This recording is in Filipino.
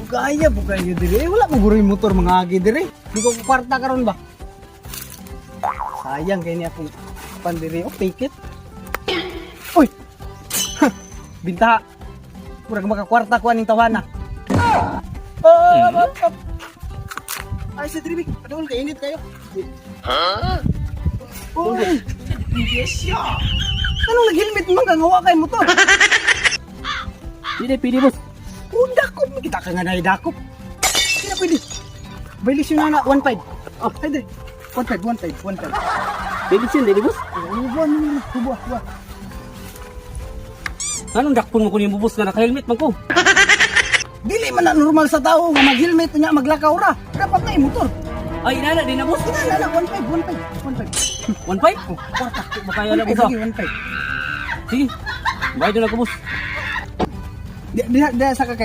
Bugaya diri. Wala mo guro yung motor mga agi diri. Di ko kwarta karon ba? Sayang kay niya akong pandiri. Oh, take it. Uy! Binta. Murag makakwarta ko aning tawana. Ay, si Dribik. Padul, kainit kayo. Ha? Uy! Anong nag-helmet mo kang hawa kay motor? Pili boss. Dakop, kita ka nga na dakop. Hindi na pwede. Violation na 1.5. Oh, ay dre. 1.5. Bilisin dili boss. Buah. Anong dakpon mo kunin mo boss nga naka-helmet man ko? Dili man na normal sa tao nga mag-helmet niya maglakaw ra. Dapat na motor. Ay inana din na boss. Inana 1.5. 1.5? Oh, kwarta. Makaya na boss. Sige, 1.5. Sige. Bayad na ko boss. Di sa